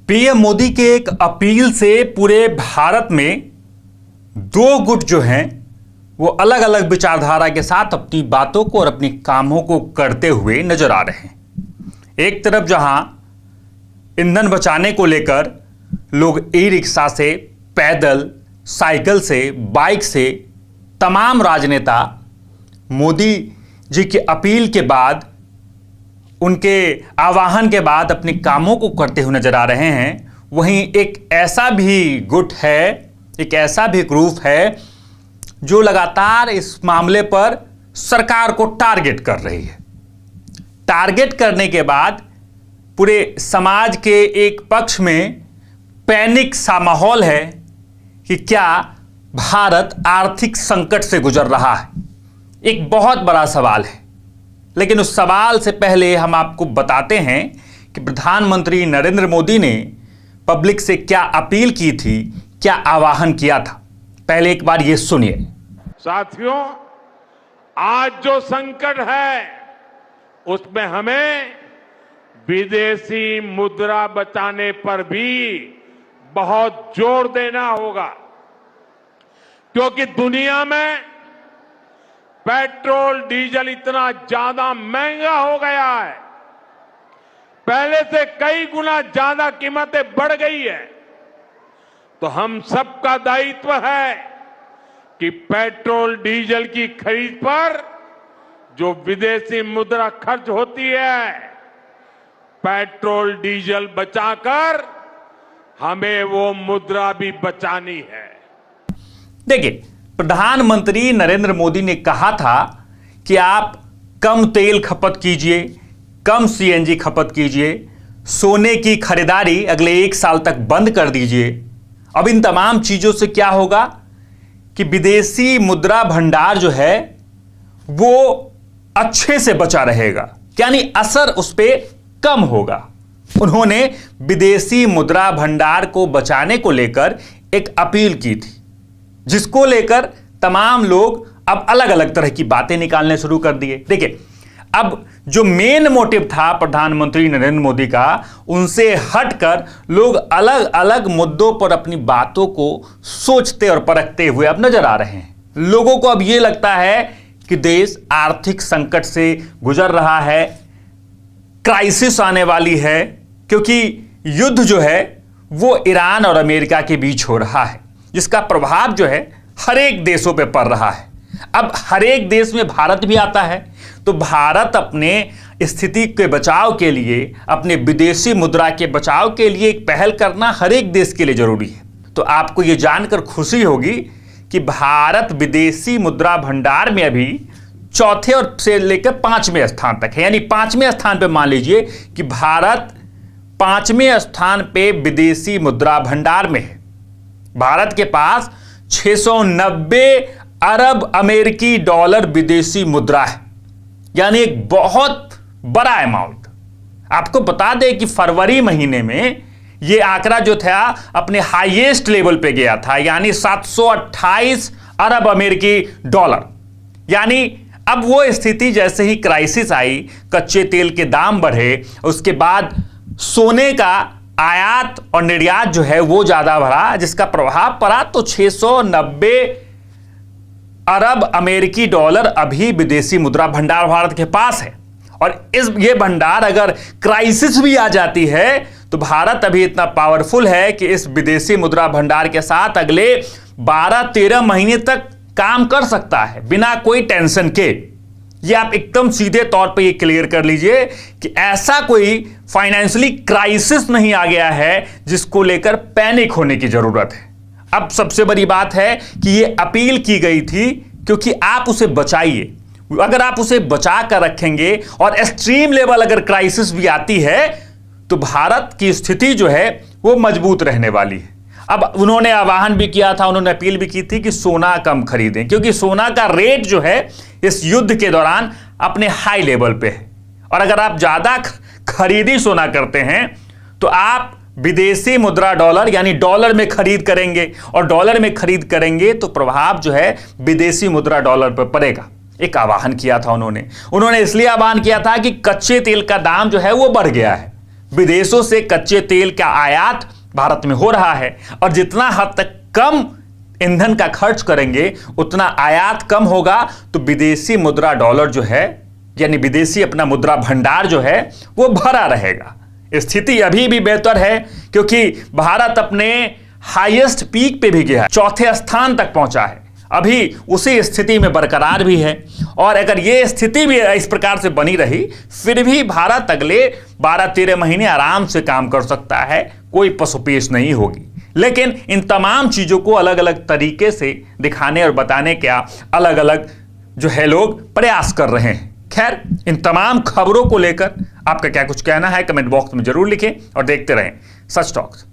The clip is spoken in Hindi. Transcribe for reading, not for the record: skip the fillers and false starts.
पीएम मोदी के एक अपील से पूरे भारत में दो गुट जो हैं वो अलग अलग विचारधारा के साथ अपनी बातों को और अपनी कामों को करते हुए नजर आ रहे हैं। एक तरफ जहां ईंधन बचाने को लेकर लोग ई रिक्शा से, पैदल, साइकिल से, बाइक से तमाम राजनेता मोदी जी की अपील के बाद, उनके आह्वान के बाद अपने कामों को करते हुए नजर आ रहे हैं, वहीं एक ऐसा भी गुट है, एक ऐसा भी ग्रुप है जो लगातार इस मामले पर सरकार को टारगेट कर रही है। टारगेट करने के बाद पूरे समाज के एक पक्ष में पैनिक सा माहौल है कि क्या भारत आर्थिक संकट से गुजर रहा है। एक बहुत बड़ा सवाल है, लेकिन उस सवाल से पहले हम आपको बताते हैं कि प्रधानमंत्री नरेंद्र मोदी ने पब्लिक से क्या अपील की थी, क्या आह्वान किया था। पहले एक बार ये सुनिए। साथियों, आज जो संकट है उसमें हमें विदेशी मुद्रा बचाने पर भी बहुत जोर देना होगा, क्योंकि दुनिया में पेट्रोल डीजल इतना ज्यादा महंगा हो गया है, पहले से कई गुना ज्यादा कीमतें बढ़ गई है। तो हम सबका दायित्व है कि पेट्रोल डीजल की खरीद पर जो विदेशी मुद्रा खर्च होती है, पेट्रोल डीजल बचाकर हमें वो मुद्रा भी बचानी है। देखिए, प्रधानमंत्री नरेंद्र मोदी ने कहा था कि आप कम तेल खपत कीजिए, कम सीएनजी खपत कीजिए, सोने की खरीदारी अगले 1 साल तक बंद कर दीजिए। अब इन तमाम चीजों से क्या होगा कि विदेशी मुद्रा भंडार जो है वो अच्छे से बचा रहेगा, यानी असर उस पर कम होगा। उन्होंने विदेशी मुद्रा भंडार को बचाने को लेकर एक अपील की थी, जिसको लेकर तमाम लोग अब अलग अलग तरह की बातें निकालने शुरू कर दिए। देखिए, अब जो मेन मोटिव था प्रधानमंत्री नरेंद्र मोदी का, उनसे हटकर लोग अलग अलग मुद्दों पर अपनी बातों को सोचते और परखते हुए अब नजर आ रहे हैं। लोगों को अब यह लगता है कि देश आर्थिक संकट से गुजर रहा है, क्राइसिस आने वाली है, क्योंकि युद्ध जो है वो ईरान और अमेरिका के बीच हो रहा है, जिसका प्रभाव जो है हर एक देशों पे पड़ रहा है। अब हर एक देश में भारत भी आता है, तो भारत अपने स्थिति के बचाव के लिए, अपने विदेशी मुद्रा के बचाव के लिए एक पहल करना हर एक देश के लिए जरूरी है। तो आपको यह जानकर खुशी होगी कि भारत विदेशी मुद्रा भंडार में अभी चौथे और से लेकर 5वें स्थान तक है, यानी 5वें स्थान पे मान लीजिए कि भारत 5वें स्थान पे विदेशी मुद्रा भंडार में है। भारत के पास 690 अरब अमेरिकी डॉलर विदेशी मुद्रा है, यानी एक बहुत बड़ा अमाउंट। आपको बता दें कि फरवरी महीने में यह आंकड़ा जो था अपने हाईएस्ट लेवल पे गया था, यानी 728 अरब अमेरिकी डॉलर। यानी अब वो स्थिति जैसे ही क्राइसिस आई, कच्चे तेल के दाम बढ़े, उसके बाद सोने का आयात और निर्यात जो है वो ज्यादा बढ़ा, जिसका प्रभाव पड़ा, तो 690 अरब अमेरिकी डॉलर अभी विदेशी मुद्रा भंडार भारत के पास है। और ये भंडार अगर क्राइसिस भी आ जाती है तो भारत अभी इतना पावरफुल है कि इस विदेशी मुद्रा भंडार के साथ अगले 12-13 महीने तक काम कर सकता है बिना कोई टेंशन के। ये आप एकदम सीधे तौर पे ये क्लियर कर लीजिए कि ऐसा कोई फाइनेंशियली क्राइसिस नहीं आ गया है जिसको लेकर पैनिक होने की जरूरत है। अब सबसे बड़ी बात है कि ये अपील की गई थी क्योंकि आप उसे बचाइए। अगर आप उसे बचा कर रखेंगे और एक्सट्रीम लेवल अगर क्राइसिस भी आती है तो भारत की स्थिति जो है वो मजबूत रहने वाली है। अब उन्होंने आह्वान भी किया था, उन्होंने अपील भी की थी कि सोना कम खरीदें, क्योंकि सोना का रेट जो है इस युद्ध के दौरान अपने हाई लेवल पे है। और अगर आप ज्यादा खरीदी सोना करते हैं तो आप विदेशी मुद्रा डॉलर यानी डॉलर में खरीद करेंगे, और डॉलर में खरीद करेंगे तो प्रभाव जो है विदेशी मुद्रा डॉलर पर पड़ेगा। एक आह्वान किया था उन्होंने इसलिए आह्वान किया था कि कच्चे तेल का दाम जो है वो बढ़ गया है, विदेशों से कच्चे तेल का आयात भारत में हो रहा है, और जितना हद तक कम ईंधन का खर्च करेंगे उतना आयात कम होगा, तो विदेशी मुद्रा डॉलर जो है, यानी विदेशी अपना मुद्रा भंडार जो है वो भरा रहेगा। स्थिति अभी भी बेहतर है क्योंकि भारत अपने हाईएस्ट पीक पे भी गया है, चौथे स्थान तक पहुंचा है, अभी उसी स्थिति में बरकरार भी है। और अगर ये स्थिति भी इस प्रकार से बनी रही, फिर भी भारत अगले 12-13 महीने आराम से काम कर सकता है, कोई पसोपेश नहीं होगी। लेकिन इन तमाम चीजों को अलग अलग तरीके से दिखाने और बताने का अलग अलग जो है लोग प्रयास कर रहे हैं। खैर, इन तमाम खबरों को लेकर आपका क्या कुछ कहना है कमेंट बॉक्स में जरूर लिखें और देखते रहें सच टॉक्स।